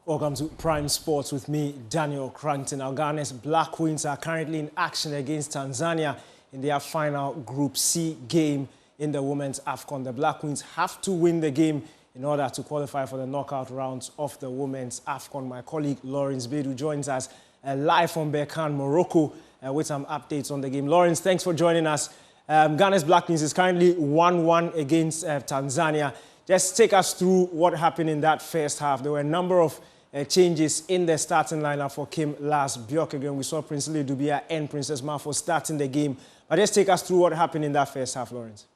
Welcome to Prime Sports with me, Daniel Crankton. Our Ghana's Black Queens are currently in action against Tanzania in their final Group C game in the Women's AFCON. The Black Queens have to win the game in order to qualify for the knockout rounds of the Women's AFCON. My colleague Lawrence Bedu joins us live from Berkane, Morocco, with some updates on the game. Lawrence, thanks for joining us. Ghana's Black Queens is currently 1-1 against Tanzania. Just take us through what happened in that first half. There were a number of changes in the starting lineup for Kim Bjorkegren. We saw Princely Dubia and Princess Mafo starting the game. But just take us through what happened in that first half, Lawrence.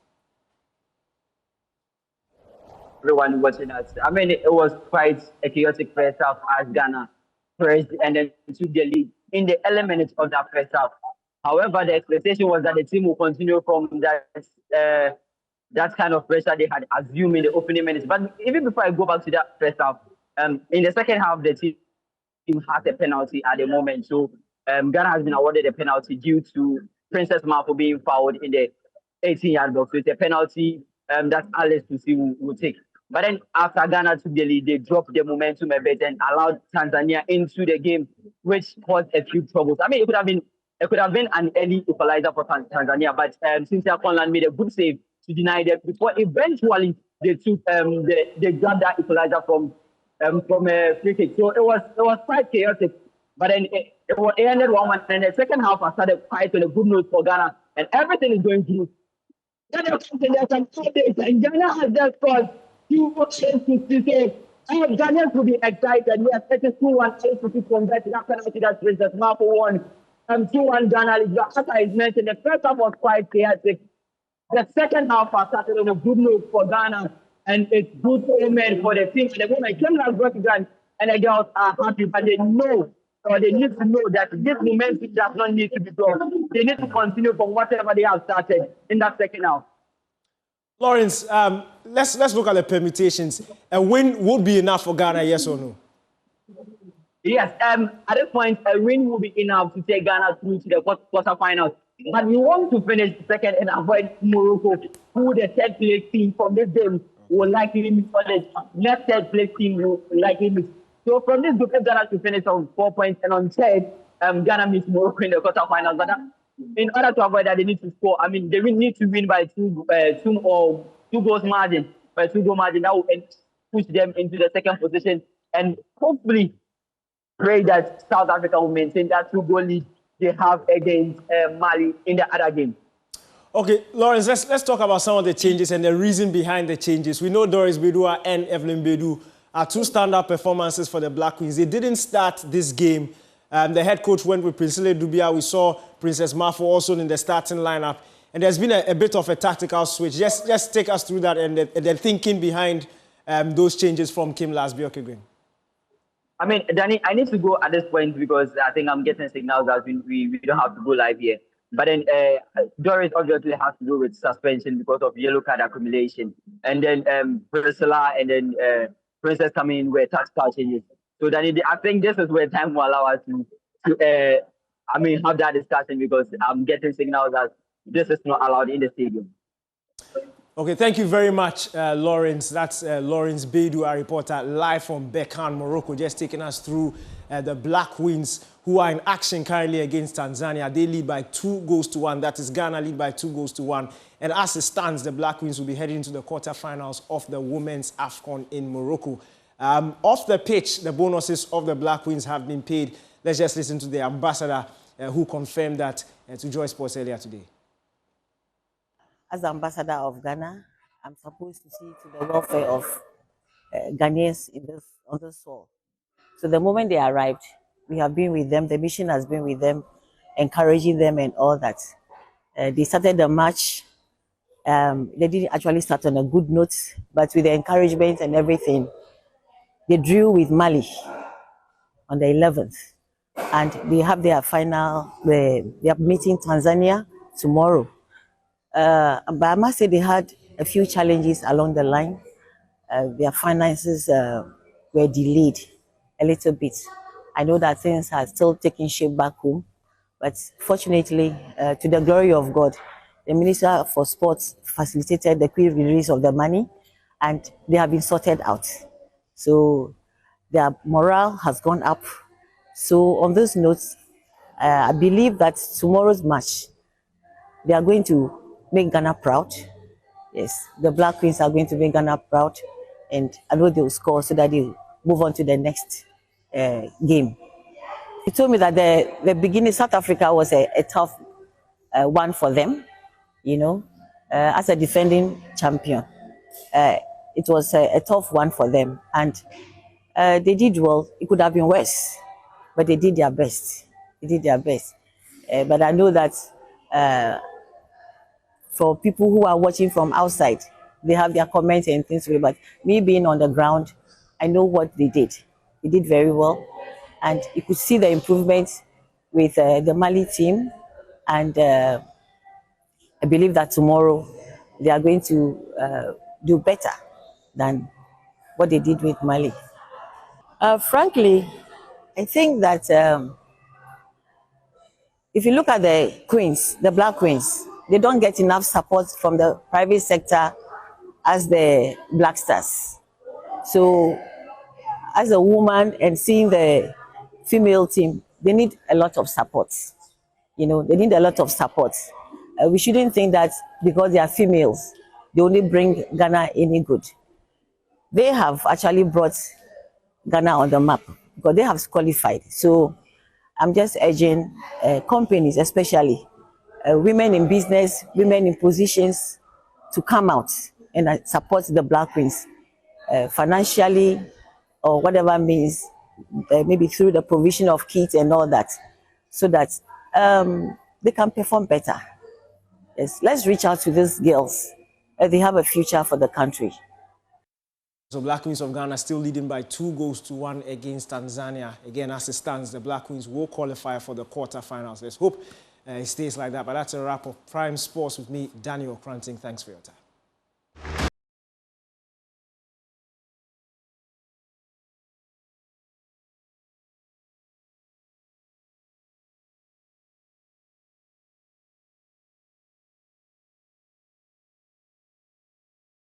Everyone watching us. I mean, it was quite a chaotic first half as Ghana pressed and then took the lead in the elements of that first half. However, the expectation was that the team will continue from that kind of pressure they had assumed in the opening minutes. But even before I go back to that first half, in the second half, the team has a penalty at the moment. So Ghana has been awarded a penalty due to Princess Mafo being fouled in the 18-yard box. So it's a penalty that Alice to see will take. But then after Ghana took the lead, they dropped the momentum a bit and allowed Tanzania into the game, which caused a few troubles. I mean, it could have been an early equalizer for Tanzania, but Cynthia Conland made a good save to deny them before eventually they took they grabbed that equalizer from a free kick. So it was quite chaotic. But then it ended 1-1. And the second half I started quite on a good note for Ghana, and everything is going through. Then there's some updates, and Ghana has just scored 2 8-56. Ghanaians will be excited. Yes, it is 2-1 8-56 from that penalty that Princess Mafo won. 2-1 Ghana League. As I mentioned, the first half was quite chaotic. The second half I started on a good note for Ghana, and it's good omen for the team. The women came like Bjorkegren and the girls are happy, but they know, or they need to know that this momentum does not need to be gone. They need to continue from whatever they have started in that second half. Lawrence, let's look at the permutations. A win would be enough for Ghana, yes or no? Yes, at this point, a win will be enough to take Ghana through to the quarterfinals. But we want to finish second and avoid Morocco, who the third place team from this game will likely miss, or the next third place team will likely miss. So from this group, Ghana to finish on 4 points, and on third, Ghana meets Morocco in the quarterfinals. But in order to avoid that, they need to score. I mean, they will need to win by two goals margin. By 2 goal margin, that will push them into the second position, and hopefully pray that South Africa will maintain that 2-goal lead they have against Mali in the other game. Okay, Lawrence, let's talk about some of the changes and the reason behind the changes. We know Doris Bedua and Evelyn Bedu are 2 standout performances for the Black Queens. They didn't start this game. The head coach went with Princely Dubia. We saw Princess Mafo also in the starting lineup. And there's been a bit of a tactical switch. Just take us through that and the thinking behind those changes from Kim Bjorkegren. I mean, Danny, I need to go at this point because I think I'm getting signals that we don't have to go live here. But then Doris obviously has to do with suspension because of yellow card accumulation. And then Priscilla and then Princess coming in were tactical changes. So Danny, I think this is where time will allow us to have that discussion because I'm getting signals that this is not allowed in the stadium. Okay, thank you very much, Lawrence. That's Lawrence Bedu, our reporter, live from Berkane, Morocco, just taking us through the Black Queens, who are in action currently against Tanzania. They lead by 2-1. That is Ghana lead by 2-1. And as it stands, the Black Queens will be heading into the quarterfinals of the Women's AFCON in Morocco. Off the pitch, the bonuses of the Black Queens have been paid. Let's just listen to the ambassador who confirmed that to Joy Sports earlier today. As the ambassador of Ghana, I'm supposed to see to the welfare of Ghanaians on this soil. So the moment they arrived, we have been with them. The mission has been with them, encouraging them and all that. They started the match. They didn't actually start on a good note, but with the encouragement and everything, they drew with Mali on the 11th. And they have their final, they are meeting Tanzania tomorrow. But I must say they had a few challenges along the line. Their finances were delayed a little bit. I know that things are still taking shape back home, but fortunately, to the glory of God, the Minister for Sports facilitated the quick release of the money, and they have been sorted out. So Their morale has gone up. So on those notes, I believe that tomorrow's match, they are going to make Ghana proud. Yes, the Black Queens are going to make Ghana proud, and I know they will score so that they move on to the next game. He told me that the beginning, South Africa was a tough one for them, you know, as a defending champion. It was a tough one for them, and they did well. It could have been worse, but they did their best. They did their best. But I know that for people who are watching from outside, they have their comments and things. But me being on the ground, I know what they did. They did very well, and you could see the improvement with the Mali team, and I believe that tomorrow they are going to do better than what they did with Mali. Frankly, I think that if you look at the queens, the Black Queens, they don't get enough support from the private sector as the Black Stars. So as a woman and seeing the female team, they need a lot of support. You know, they need a lot of support. We shouldn't think that because they are females, they only bring Ghana any good. They have actually brought Ghana on the map because they have qualified. So I'm just urging companies, especially women in business, women in positions, to come out and support the Black Queens financially or whatever means, maybe through the provision of kits and all that, so that they can perform better. Yes, let's reach out to these girls. They have a future for the country. So Black Queens of Ghana still leading by 2-1 against Tanzania. Again, as it stands, the Black Queens will qualify for the quarterfinals. Let's hope it stays like that. But that's a wrap of Prime Sports with me, Daniel Cranting. Thanks for your time.